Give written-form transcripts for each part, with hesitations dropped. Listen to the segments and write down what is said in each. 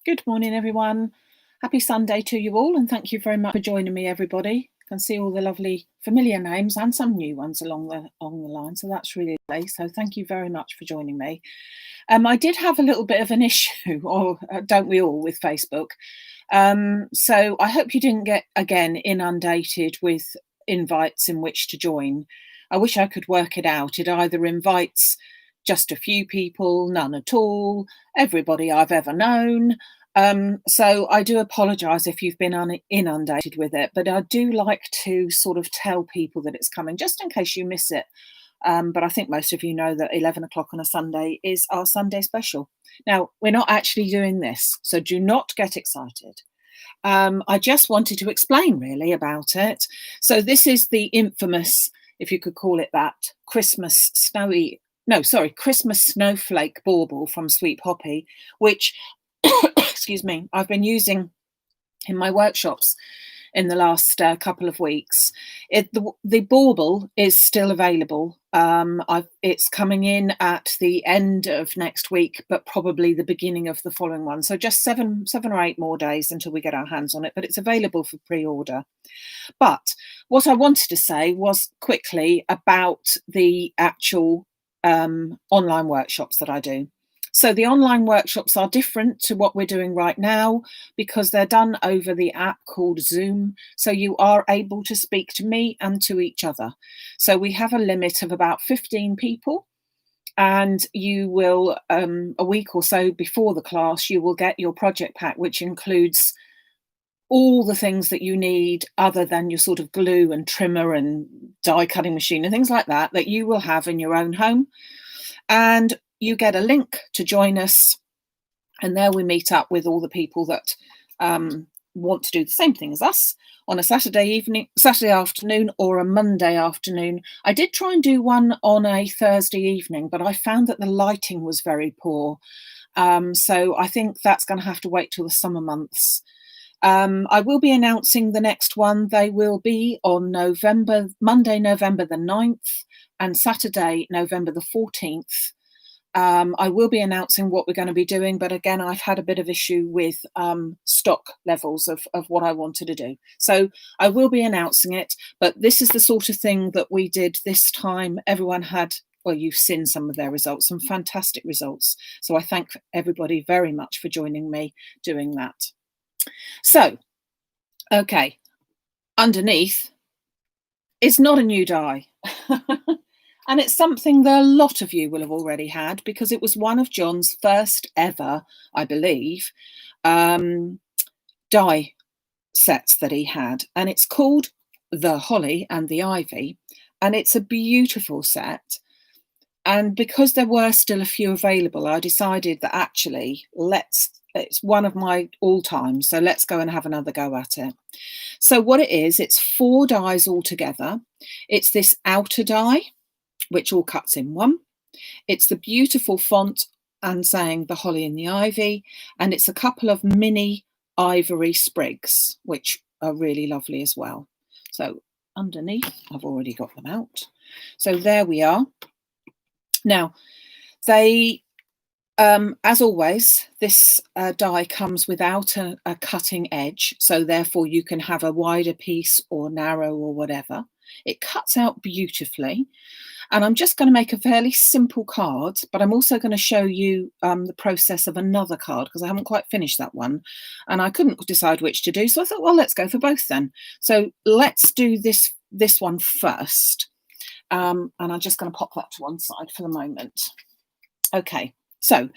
Good morning, everyone. Happy Sunday to you all, and thank you very much for joining me, everybody. I can see all the lovely familiar names and some new ones along the line, so that's really nice. So thank you very much for joining me. I did have a little bit of an issue, or don't we all, with Facebook. So I hope you didn't get again inundated with invites in which to join. I wish I could work it out. It either invites just a few people, none at all, everybody I've ever known. So I do apologise if you've been inundated with it, but I do like to sort of tell people that it's coming, just in case you miss it. But I think most of you know that 11 o'clock on a Sunday is our Sunday special. Now, we're not actually doing this, so do not get excited. I just wanted to explain really about it. So this is the infamous, if you could call it that, Christmas snowflake bauble from Sweet Poppy, which, excuse me, I've been using in my workshops in the last couple of weeks. The bauble is still available. It's coming in at the end of next week, but probably the beginning of the following one. So just seven or 8 more days until we get our hands on it, but it's available for pre-order. But what I wanted to say was quickly about the actual online workshops that I do. So the online workshops are different to what we're doing right now because they're done over the app called Zoom. So you are able to speak to me and to each other. So we have a limit of about 15 people, and you will, a week or so before the class, you will get your project pack, which includes all the things that you need other than your sort of glue and trimmer and die cutting machine and things like that you will have in your own home. And you get a link to join us, and there we meet up with all the people that want to do the same thing as us on a Saturday afternoon or a Monday afternoon. I did try and do one on a Thursday evening, but I found that the lighting was very poor. So I think that's going to have to wait till the summer months. I will be announcing the next one. They will be on Monday, November the 9th and Saturday, November the 14th. I will be announcing what we're going to be doing, but again, I've had a bit of issue with stock levels of what I wanted to do. So I will be announcing it, but this is the sort of thing that we did this time. Everyone had, well, you've seen some of their results, some fantastic results. So I thank everybody very much for joining me doing that. So, okay, underneath is not a new die. And it's something that a lot of you will have already had because it was one of John's first ever, I believe, die sets that he had. And it's called The Holly and the Ivy. And it's a beautiful set. And because there were still a few available, I decided that actually it's one of my all-times, so let's go and have another go at it. So what it is, it's 4 dies all together. It's this outer die, which all cuts in one. It's the beautiful font and saying The Holly and the Ivy, and it's a couple of mini ivory sprigs, which are really lovely as well. So underneath, I've already got them out. So there we are. Now, they, as always, this die comes without a cutting edge, so therefore you can have a wider piece or narrow or whatever. It cuts out beautifully. And I'm just going to make a fairly simple card, but I'm also going to show you the process of another card because I haven't quite finished that one. And I couldn't decide which to do. So I thought, well, let's go for both then. So let's do this one first. And I'm just going to pop that to one side for the moment. Okay, so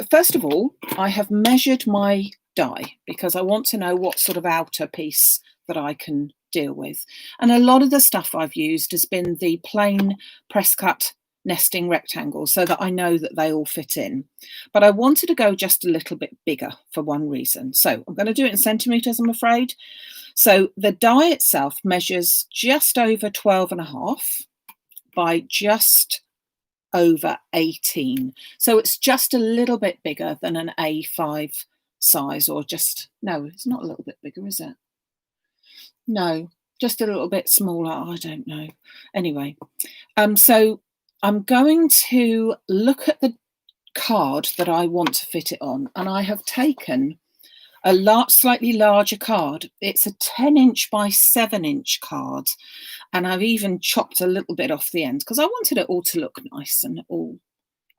first of all, I have measured my die because I want to know what sort of outer piece that I can deal with. And a lot of the stuff I've used has been the plain press cut nesting rectangles so that I know that they all fit in. But I wanted to go just a little bit bigger for one reason. So I'm going to do it in centimetres, I'm afraid. So the die itself measures just over 12.5 by just over 18. So it's just a little bit bigger than an A5 size, or just, no, it's not a little bit bigger, is it? No, just a little bit smaller. I don't know. Anyway, so I'm going to look at the card that I want to fit it on, and I have taken a slightly larger card. It's a 10-inch by 7-inch card, and I've even chopped a little bit off the end because I wanted it all to look nice and all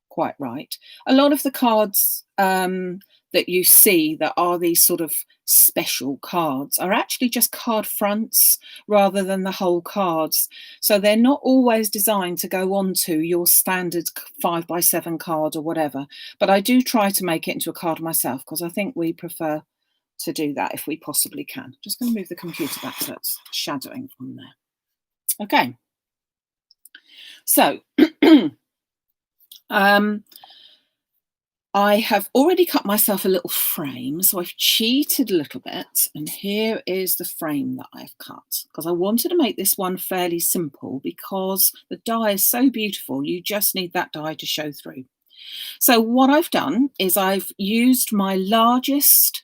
quite right. A lot of the cards that you see that are these sort of special cards are actually just card fronts rather than the whole cards. So they're not always designed to go onto your standard 5x7 card or whatever. But I do try to make it into a card myself because I think we prefer to do that if we possibly can. Just going to move the computer back so it's shadowing on there. Okay. So I have already cut myself a little frame, so I've cheated a little bit, and here is the frame that I've cut, because I wanted to make this one fairly simple because the die is so beautiful, you just need that die to show through. So what I've done is I've used my largest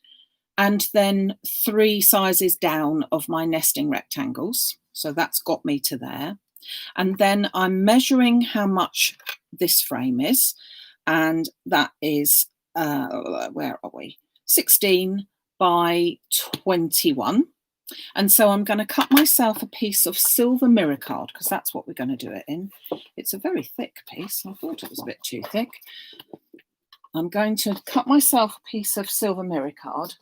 and then 3 sizes down of my nesting rectangles, so that's got me to there. And then I'm measuring how much this frame is, and that is, where are we? 16 by 21. And so I'm going to cut myself a piece of silver mirror card because that's what we're going to do it in. It's a very thick piece. I thought it was a bit too thick. I'm going to cut myself a piece of silver mirror card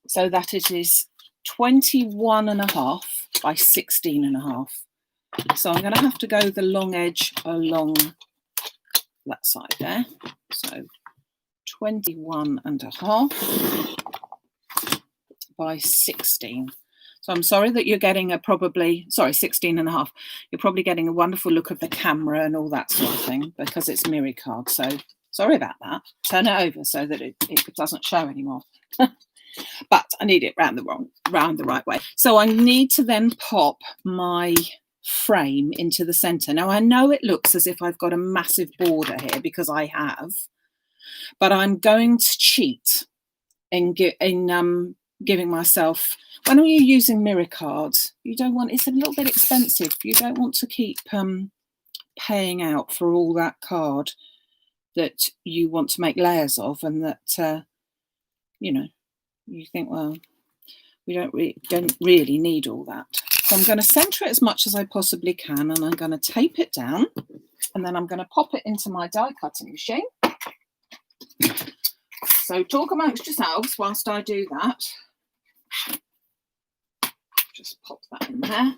so that it is 21.5 by 16.5. So I'm going to have to go the long edge along that side there. So 21.5 by 16. So I'm sorry that you're getting a 16.5. You're probably getting a wonderful look of the camera and all that sort of thing because it's mirror card. So sorry about that. Turn it over so that it doesn't show anymore. But I need it round the right way. So I need to then pop my frame into the center. Now I know it looks as if I've got a massive border here because I have, but I'm going to cheat in giving myself, when you're using mirror cards, you don't want, it's a little bit expensive. You don't want to keep paying out for all that card that you want to make layers of, and that you know, you think, well, we don't really need all that. So I'm going to centre it as much as I possibly can, and I'm going to tape it down, and then I'm going to pop it into my die cutting machine. So talk amongst yourselves whilst I do that. Just pop that in there.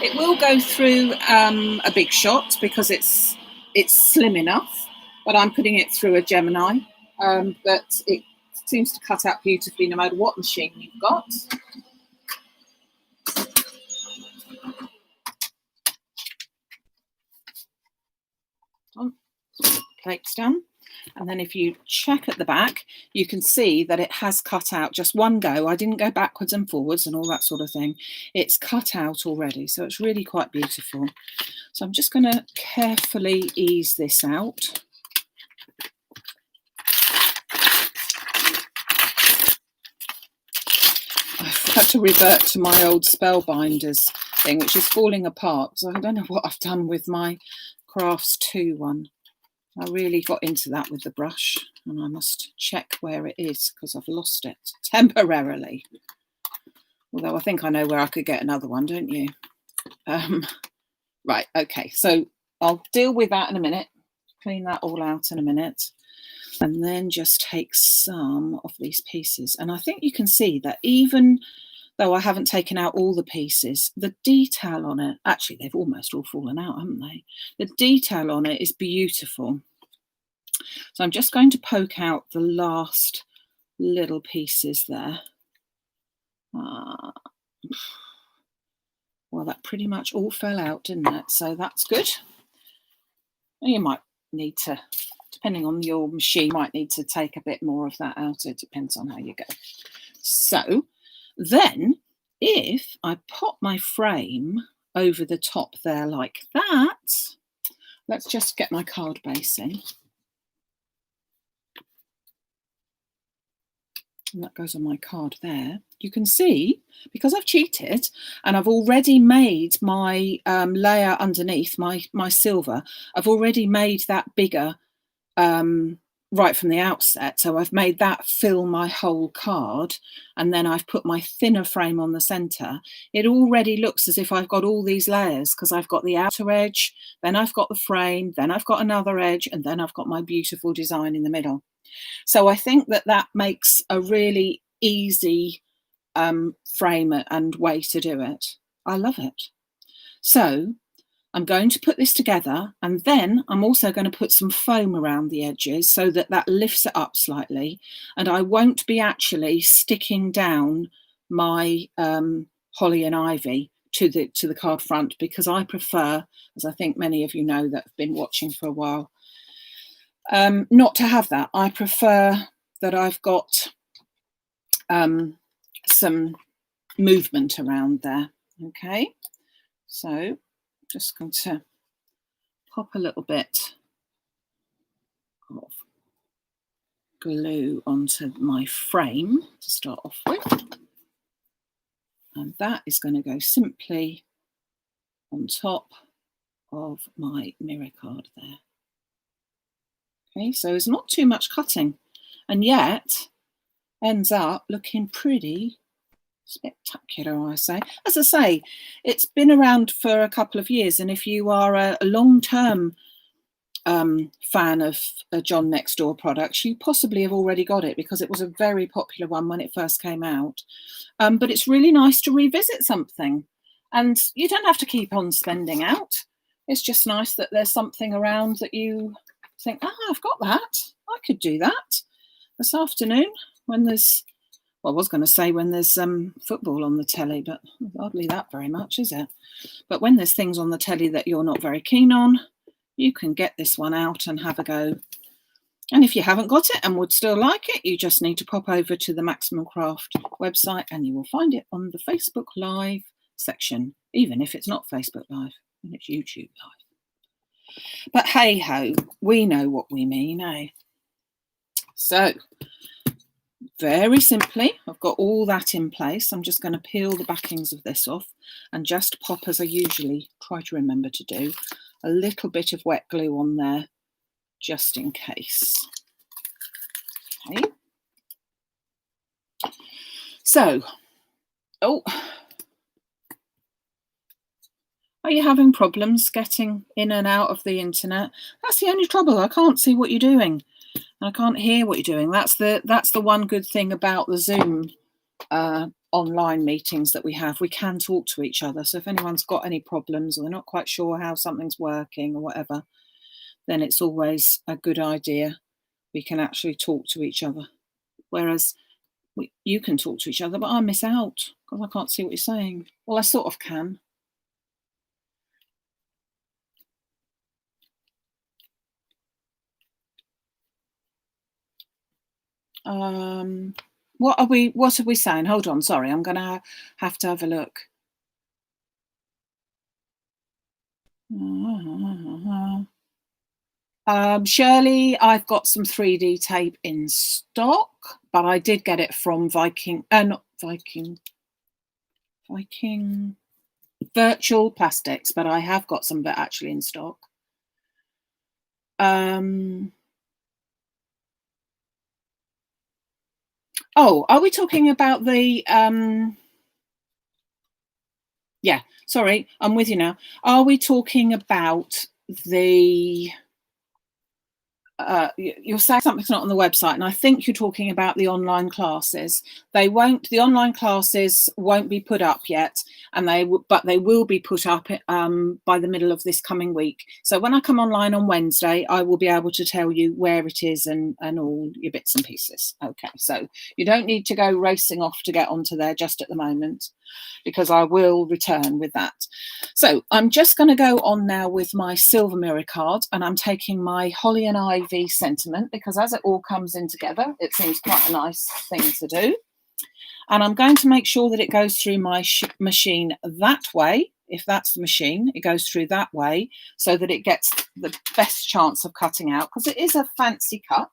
It will go through a big shot because it's slim enough, but I'm putting it through a Gemini. But it seems to cut out beautifully no matter what machine you've got. Plates done, and then if you check at the back, you can see that it has cut out just one go. I didn't go backwards and forwards and all that sort of thing. It's cut out already, so it's really quite beautiful. So I'm just going to carefully ease this out. I've had to revert to my old Spellbinders thing, which is falling apart, so I don't know what I've done with my Crafts 2 one. I really got into that with the brush, and I must check where it is because I've lost it temporarily. Although I think I know where I could get another one, don't you? Right, okay, so I'll deal with that in a minute, clean that all out in a minute, and then just take some of these pieces. And I think you can see that even though I haven't taken out all the pieces, the detail on it, actually they've almost all fallen out, haven't they? The detail on it is beautiful. So I'm just going to poke out the last little pieces there. Well, that pretty much all fell out, didn't it? So that's good. You might need to, depending on your machine, might need to take a bit more of that out. It depends on how you go. So then if I pop my frame over the top there like that, let's just get my card base in. And that goes on my card there. You can see, because I've cheated and I've already made my layer underneath, my silver, I've already made that bigger right from the outset. So I've made that fill my whole card, and then I've put my thinner frame on the center. It already looks as if I've got all these layers, because I've got the outer edge, then I've got the frame, then I've got another edge, and then I've got my beautiful design in the middle. So I think that that makes a really easy frame and way to do it. I love it. So I'm going to put this together, and then I'm also going to put some foam around the edges so that that lifts it up slightly, and I won't be actually sticking down my Holly and Ivy to the card front, because I prefer, as I think many of you know that have been watching for a while, not to have that. I prefer that I've got some movement around there. Okay, so just going to pop a little bit of glue onto my frame to start off with, and that is going to go simply on top of my mirror card there. Okay, so it's not too much cutting, and yet ends up looking pretty spectacular, I say. As I say, it's been around for a couple of years, and if you are a long-term fan of John Next Door products, you possibly have already got it, because it was a very popular one when it first came out. But it's really nice to revisit something, and you don't have to keep on spending out. It's just nice that there's something around that you think, I've got that, I could do that this afternoon when there's, well, I was going to say when there's football on the telly, but hardly that very much, is it? But when there's things on the telly that you're not very keen on, you can get this one out and have a go. And if you haven't got it and would still like it, you just need to pop over to the Maximum Craft website, and you will find it on the Facebook Live section, even if it's not Facebook Live, and it's YouTube Live. But hey ho, we know what we mean, eh? So very simply, I've got all that in place. I'm just going to peel the backings of this off and just pop, as I usually try to remember to do, a little bit of wet glue on there just in case. Okay. So, are you having problems getting in and out of the internet? That's the only trouble. I can't see what you're doing. I can't hear what you're doing. That's the one good thing about the Zoom online meetings that we have. We can talk to each other. So if anyone's got any problems or they're not quite sure how something's working or whatever, then it's always a good idea. We can actually talk to each other. Whereas you can talk to each other, but I miss out because I can't see what you're saying. Well, I sort of can. What are we saying? Hold on, sorry, I'm gonna have to have a look. Shirley, I've got some 3D tape in stock, but I did get it from Viking Virtual Plastics, but I have got some of it actually in stock. Oh, are we talking about the yeah, sorry, I'm with you now. Are we talking about the you're saying something's not on the website, and I think you're talking about the online classes. The online classes won't be put up yet, and but they will be put up by the middle of this coming week. So when I come online on Wednesday, I will be able to tell you where it is and all your bits and pieces. Okay, so you don't need to go racing off to get onto there just at the moment, because I will return with that. So I'm just going to go on now with my silver mirror card, and I'm taking my Holly and Ivy sentiment, because as it all comes in together, it seems quite a nice thing to do. And I'm going to make sure that it goes through my machine that way. If that's the machine, it goes through that way so that it gets the best chance of cutting out, because it is a fancy cut.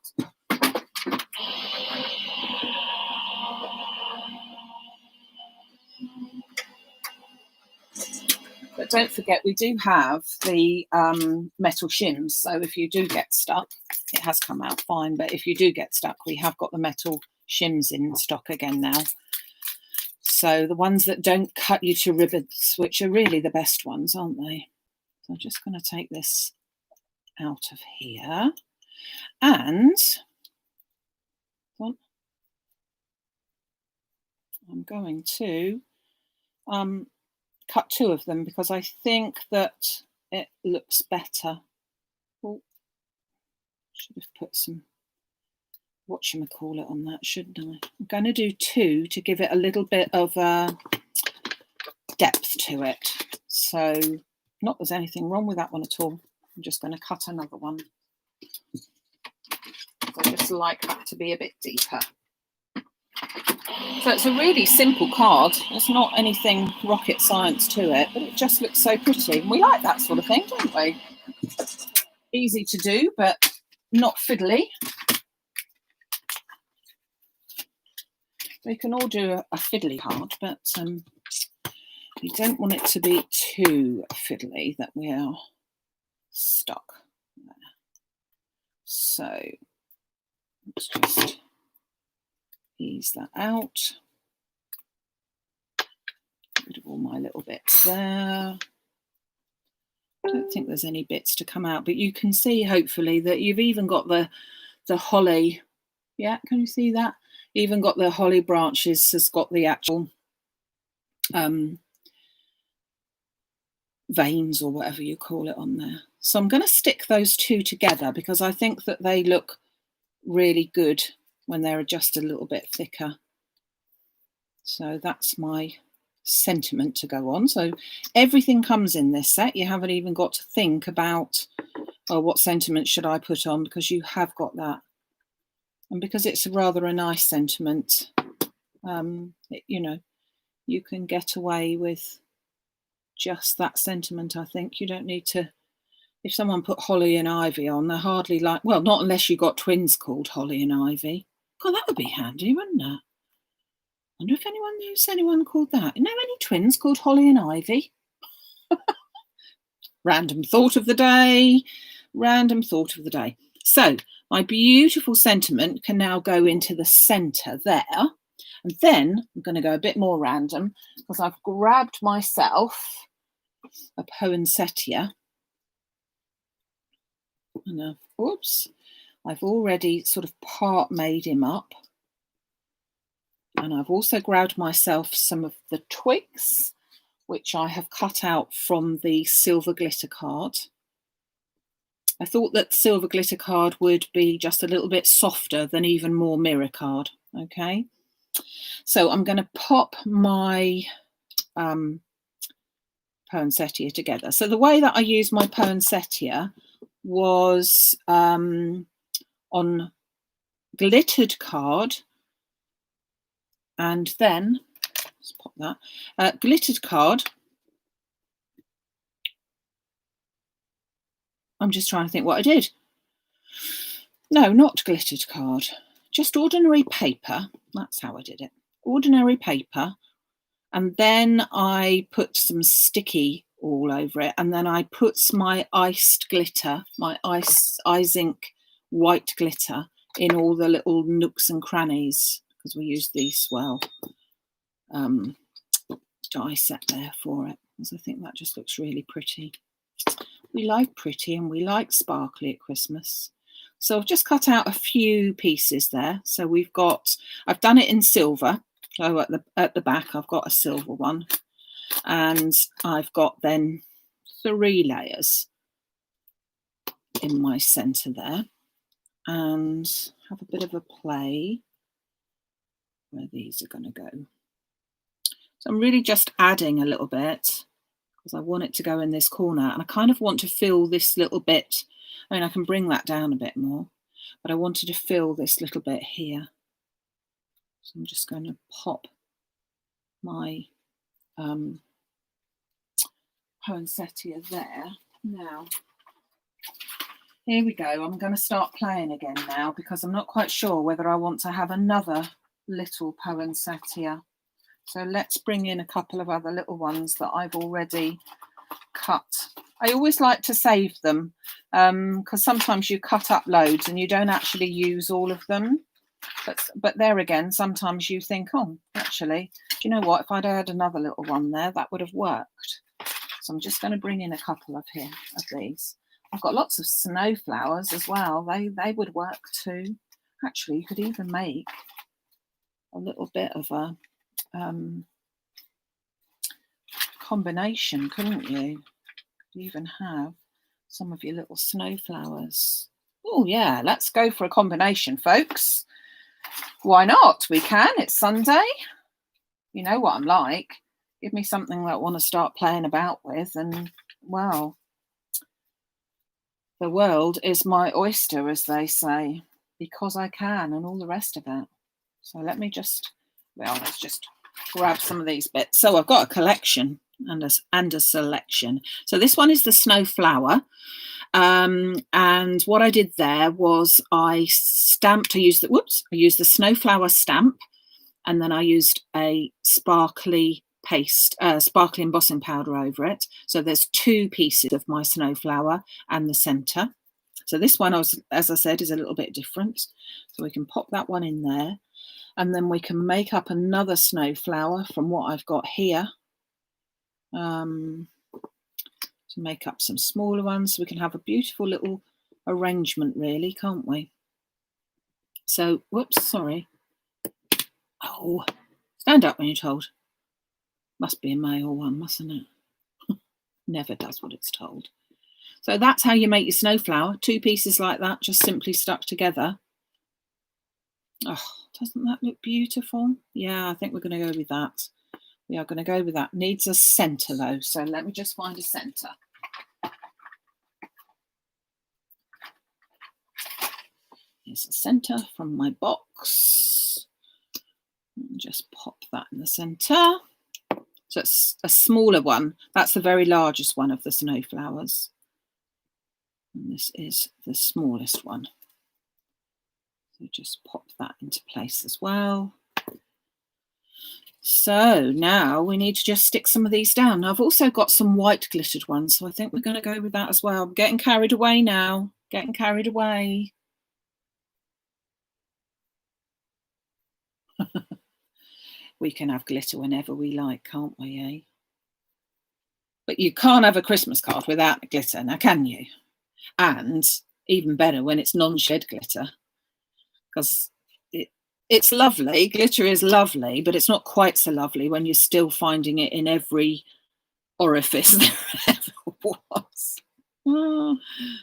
But don't forget, we do have the metal shims. So if you do get stuck, it has come out fine. But if you do get stuck, we have got the metal shims in stock again now. So the ones that don't cut you to ribbons, which are really the best ones, aren't they? So I'm just going to take this out of here. And I'm going to cut 2 of them because I think that it looks better. Oh, should have put some whatchamacallit on that, shouldn't I? I'm going to do 2 to give it a little bit of depth to it. So not there's anything wrong with that one at all. I'm just going to cut another one. I just like that to be a bit deeper. So it's a really simple card. There's not anything rocket science to it, but it just looks so pretty. And we like that sort of thing, don't we? Easy to do, but not fiddly. We can all do a fiddly card, but we don't want it to be too fiddly that we are stuck there. So let's just ease that out. Get rid of all my little bits there. I don't think there's any bits to come out, but you can see hopefully that you've even got the holly. Yeah, can you see that? Even got the holly branches, has got the actual veins or whatever you call it on there. So I'm going to stick those 2 together because I think that they look really good when they're just a little bit thicker. So that's my sentiment to go on. So everything comes in this set. You haven't even got to think about, oh, what sentiment should I put on, because you have got that. And because it's rather a nice sentiment, you know, you can get away with just that sentiment, I think. You don't need to, if someone put Holly and Ivy on, they're hardly like, well, not unless you've got twins called Holly and Ivy. God, that would be handy, wouldn't it? I wonder if anyone knows anyone called that. You know any twins called Holly and Ivy? Random thought of the day. Random thought of the day. So my beautiful sentiment can now go into the centre there. And then I'm going to go a bit more random because I've grabbed myself a poinsettia. And oops, I've already sort of part made him up. And I've also grabbed myself some of the twigs, which I have cut out from the silver glitter card. I thought that silver glitter card would be just a little bit softer than even more mirror card. Okay, so I'm going to pop my poinsettia together. So the way that I used my poinsettia was on glittered card, and then let's pop that glittered card. I'm just trying to think what I did. No, not glittered card, just ordinary paper. That's how I did it. Ordinary paper. And then I put some sticky all over it. And then I put my iced glitter, my ice ink white glitter in all the little nooks and crannies, because we use the swell die set there for it, because I think that just looks really pretty. We like pretty and we like sparkly at Christmas. So I've just cut out a few pieces there. So we've got, I've done it in silver. So at the back, I've got a silver one. And I've got then 3 layers in my centre there. And have a bit of a play where these are going to go. So I'm really just adding a little bit because I want it to go in this corner. And I kind of want to fill this little bit. I mean, I can bring that down a bit more, but I wanted to fill this little bit here. So I'm just going to pop my poinsettia there. Now, here we go. I'm going to start playing again now because I'm not quite sure whether I want to have another little poinsettia. So let's bring in a couple of other little ones that I've already cut. I always like to save them because sometimes you cut up loads and you don't actually use all of them. But there again, sometimes you think, oh, actually, do you know what? If I'd had another little one there, that would have worked. So I'm just going to bring in a couple of these. I've got lots of snow flowers as well. They would work too. Actually, you could even make a little bit of a combination, couldn't you? Could even have some of your little snow flowers. Oh yeah, let's go for a combination, folks. Why not? We can. It's Sunday. You know what I'm like. Give me something that I want to start playing about with, and well, the world is my oyster, as they say, because I can, and all the rest of it. So let's just grab some of these bits. So I've got a collection and a selection. So this one is the snow flower. And what I did there was I used the snow flower stamp, and then I used a sparkly sparkly embossing powder over it. So there's 2 pieces of my snow flower and the center. So this one, as I said, is a little bit different. So we can pop that one in there, and then we can make up another snow flower from what I've got here. To make up some smaller ones, so we can have a beautiful little arrangement, really, can't we? So, whoops, sorry. Oh, stand up when you're told. Must be a male one, mustn't it? Never does what it's told. So that's how you make your snow flower. 2 pieces like that, just simply stuck together. Oh, doesn't that look beautiful? Yeah, I think we're going to go with that. We are going to go with that. Needs a centre though, so let me just find a centre. Here's a centre from my box. And just pop that in the centre. So it's a smaller one. That's the very largest one of the snow flowers. And this is the smallest one. So just pop that into place as well. So now we need to just stick some of these down. I've also got some white glittered ones, so I think we're going to go with that as well. I'm getting carried away now. Getting carried away. We can have glitter whenever we like, can't we, eh? But you can't have a Christmas card without glitter, now can you? And even better when it's non-shed glitter, because it's lovely. Glitter is lovely, but it's not quite so lovely when you're still finding it in every orifice there ever was. Oh,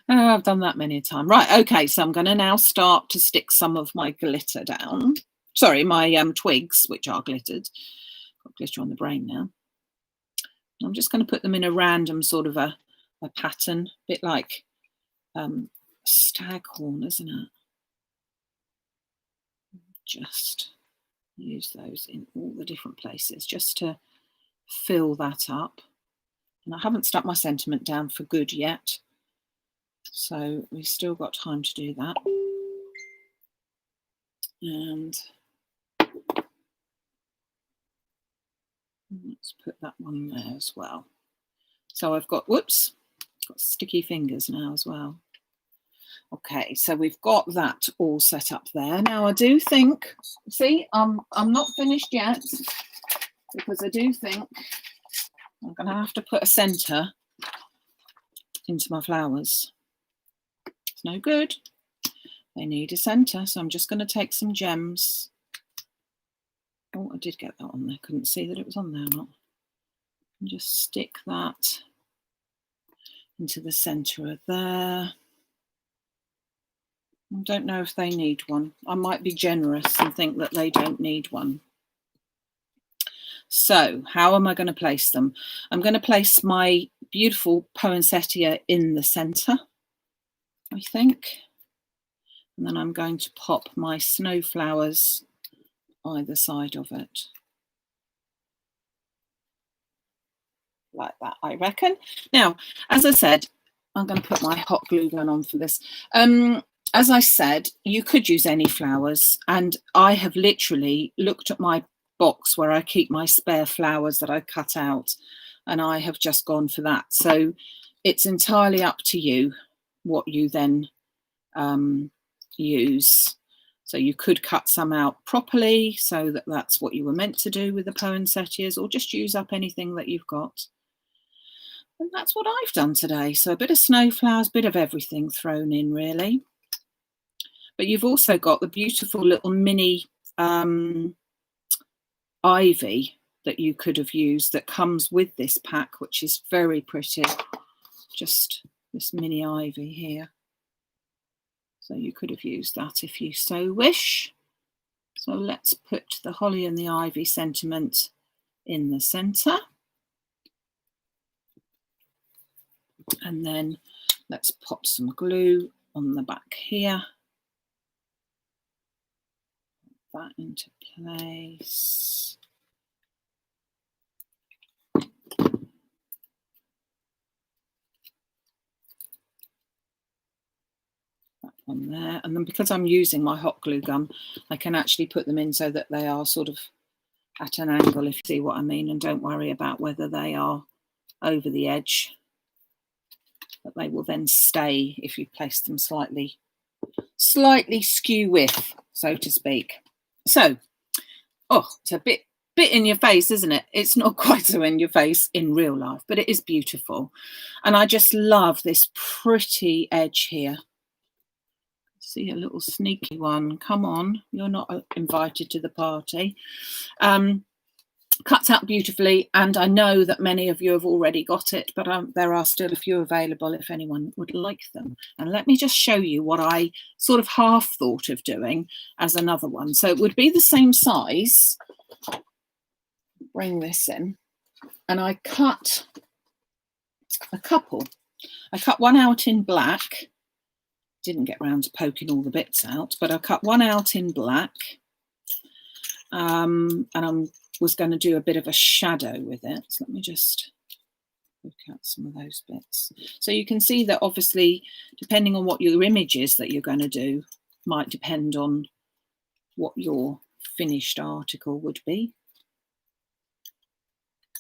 I've done that many a time. Right, okay, so I'm going to now start to stick some of my glitter down. Sorry, my twigs, which are glittered. Got glitter on the brain now. I'm just going to put them in a random sort of a pattern, a bit like staghorn, isn't it? Just use those in all the different places just to fill that up. And I haven't stuck my sentiment down for good yet, so we've still got time to do that. And let's put that one there as well. So I've got, whoops, got sticky fingers now as well. Okay, so we've got that all set up there. Now I do think, see, I'm not finished yet, because I do think I'm going to have to put a centre into my flowers. It's no good. They need a centre, so I'm just going to take some gems. Oh, I did get that on there. Couldn't see that it was on there or not. And just stick that into the centre of there. I don't know if they need one. I might be generous and think that they don't need one. So how am I going to place them? I'm going to place my beautiful poinsettia in the centre, I think. And then I'm going to pop my snow flowers either side of it. Like that, I reckon. Now, as I said, I'm going to put my hot glue gun on for this. As I said, you could use any flowers, and I have literally looked at my box where I keep my spare flowers that I cut out. and I have just gone for that. So it's entirely up to you what you then use. So you could cut some out properly so that that's what you were meant to do with the poinsettias, or just use up anything that you've got. And that's what I've done today. So a bit of snowflowers, bit of everything thrown in really. But you've also got the beautiful little mini ivy that you could have used that comes with this pack, which is very pretty. Just this mini ivy here. So you could have used that if you so wish. So let's put the holly and the ivy sentiment in the centre. And then let's pop some glue on the back here. Put that into place. That one there. And then because I'm using my hot glue gun, I can actually put them in so that they are sort of at an angle, if you see what I mean, and don't worry about whether they are over the edge. But they will then stay if you place them slightly skew with, so to speak. So, oh, it's a bit in your face, isn't it? It's not quite so in your face in real life, but it is beautiful. And I just love this pretty edge here. See a little sneaky one. Come on, you're not invited to the party. Cuts out beautifully, and I know that many of you have already got it, but there are still a few available if anyone would like them. And let me just show you what I sort of half thought of doing as another one. So it would be the same size. Bring this in, and I cut a couple. I cut one out in black. Didn't get round to poking all the bits out, but I cut one out in black. And I was going to do a bit of a shadow with it. So let me just look at some of those bits. So you can see that obviously, depending on what your image is that you're going to do, might depend on what your finished article would be.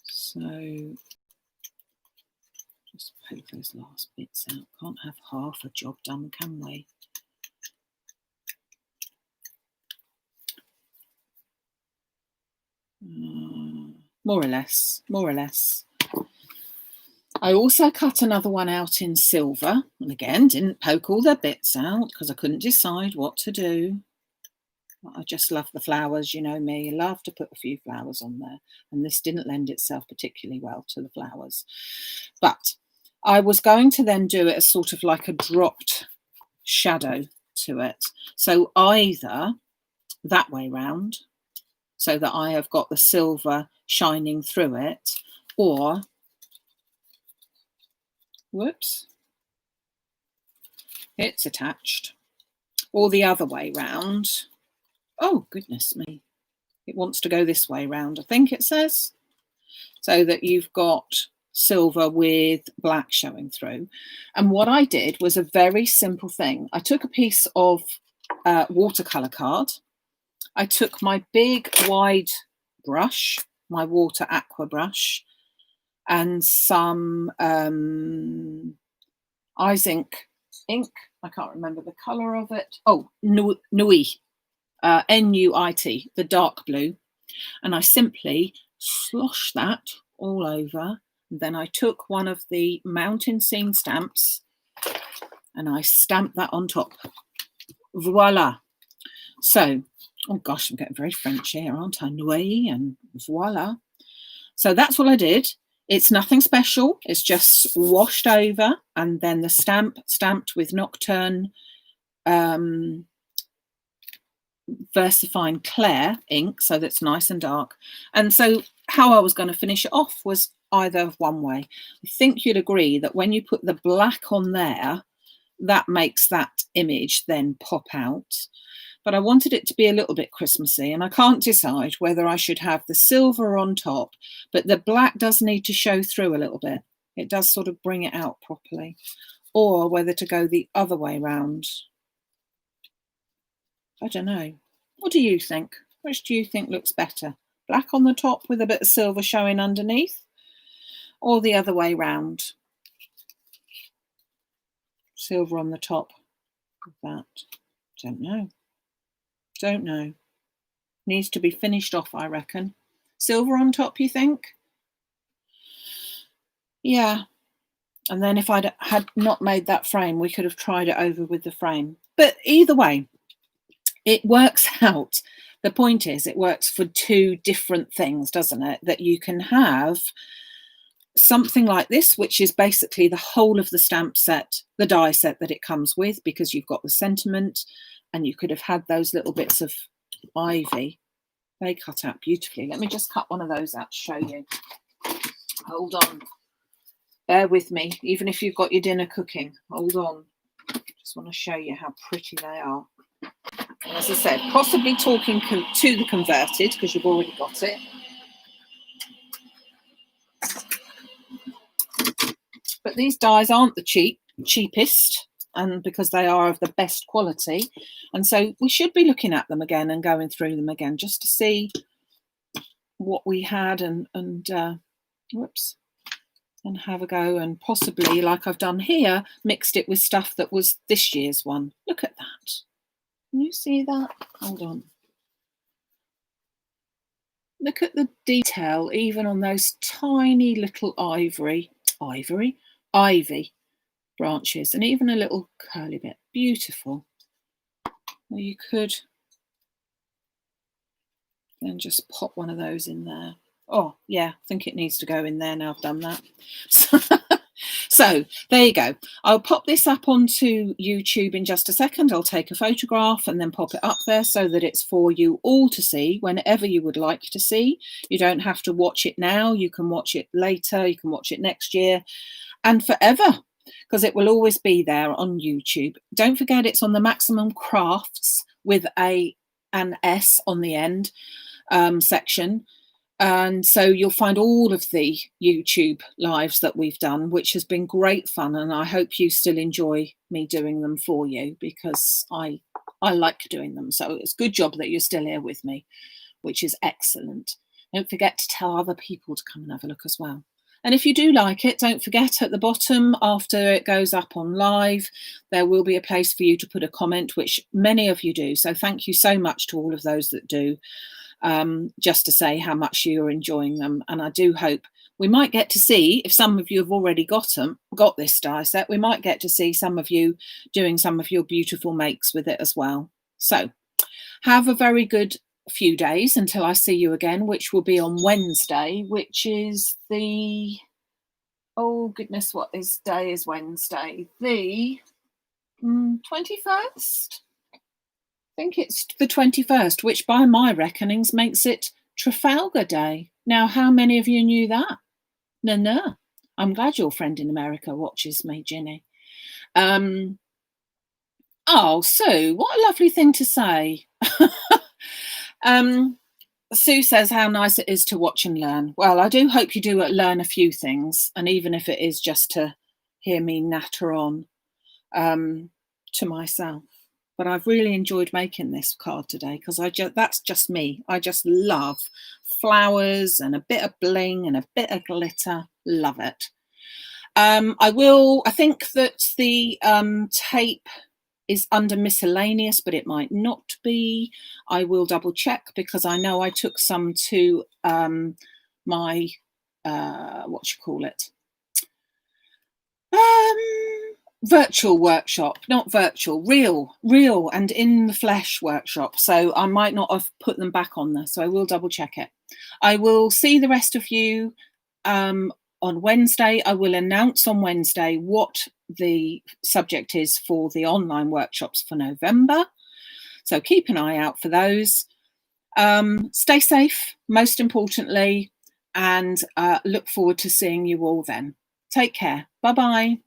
So just poke those last bits out. Can't have half a job done, can we? More or less. I also cut another one out in silver, and again didn't poke all the bits out because I couldn't decide what to do. I just love the flowers, you know me, I love to put a few flowers on there, and this didn't lend itself particularly well to the flowers. But I was going to then do it as sort of like a dropped shadow to it. So either that way round, so that I have got the silver shining through it, or, whoops, it's attached, or the other way round. Oh, goodness me. It wants to go this way round, I think it says. So that you've got silver with black showing through. And what I did was a very simple thing. I took a piece of watercolour card. I took my big wide brush, my water aqua brush, and some Eyes ink. I can't remember the colour of it. Oh, Nuit, Nuit, the dark blue. And I simply sloshed that all over. And then I took one of the mountain scene stamps and I stamped that on top. Voila. So, oh gosh, I'm getting very French here, aren't I? Nuit and voila. So that's what I did. It's nothing special. It's just washed over, and then the stamp stamped with Nocturne VersaFine Clair ink, so that's nice and dark. And so how I was going to finish it off was either one way. I think you'd agree that when you put the black on there, that makes that image then pop out. But I wanted it to be a little bit Christmassy, and I can't decide whether I should have the silver on top, but the black does need to show through a little bit. It does sort of bring it out properly, or whether to go the other way round. I don't know. What do you think? Which do you think looks better? Black on the top with a bit of silver showing underneath, or the other way round. Silver on the top of that. Don't know. Needs to be finished off, I reckon. Silver on top, you think? Yeah. And then if I had not made that frame, we could have tried it over with the frame. But either way, it works out. The point is, it works for two different things, doesn't it? That you can have something like this, which is basically the whole of the stamp set, the die set that it comes with, because you've got the sentiment, and you could have had those little bits of ivy. They cut out beautifully. Let me just cut one of those out to show you. Hold on. Bear with me, even if you've got your dinner cooking. Hold on. Just want to show you how pretty they are. And as I said, possibly talking to the converted, because you've already got it. But these dies aren't the cheapest, and because they are of the best quality. And so we should be looking at them again and going through them again just to see what we had and whoops, and have a go, and possibly, like I've done here, mixed it with stuff that was this year's one. Look at that. Can you see that? Hold on. Look at the detail, even on those tiny little ivy branches, and even a little curly bit. Beautiful. Well, you could then just pop one of those in there. Oh, yeah, I think it needs to go in there now I've done that. So there you go. I'll pop this up onto YouTube in just a second. I'll take a photograph and then pop it up there so that it's for you all to see whenever you would like to see. You don't have to watch it now. You can watch it later. You can watch it next year and forever, because it will always be there on YouTube. Don't forget, it's on the Maximum Crafts with an S on the end section. And so you'll find all of the YouTube lives that we've done, which has been great fun. And I hope you still enjoy me doing them for you, because I like doing them. So it's a good job that you're still here with me, which is excellent. Don't forget to tell other people to come and have a look as well. And if you do like it, don't forget at the bottom, after it goes up on live, there will be a place for you to put a comment, which many of you do. So thank you so much to all of those that do. Just to say how much you're enjoying them. And I do hope we might get to see, if some of you have already got this die set, we might get to see some of you doing some of your beautiful makes with it as well. So have a very good few days until I see you again, which will be on Wednesday, which is the, oh goodness, what day is Wednesday? The 21st? I think it's the 21st, which by my reckonings makes it Trafalgar Day. Now, how many of you knew that? No. I'm glad your friend in America watches me, Ginny. Oh, Sue, what a lovely thing to say. Sue says how nice it is to watch and learn. Well, I do hope you do learn a few things, and even if it is just to hear me natter on to myself. But I've really enjoyed making this card today, because that's just me. I just love flowers and a bit of bling and a bit of glitter. Love it. I think that the tape is under miscellaneous, but it might not be. I will double check, because I know I took some to my, virtual workshop, not virtual, real and in the flesh workshop. So I might not have put them back on there. So I will double check it. I will see the rest of you on Wednesday. I will announce on Wednesday what the subject is for the online workshops for November. So keep an eye out for those. Stay safe, most importantly, and look forward to seeing you all then. Take care. Bye-bye.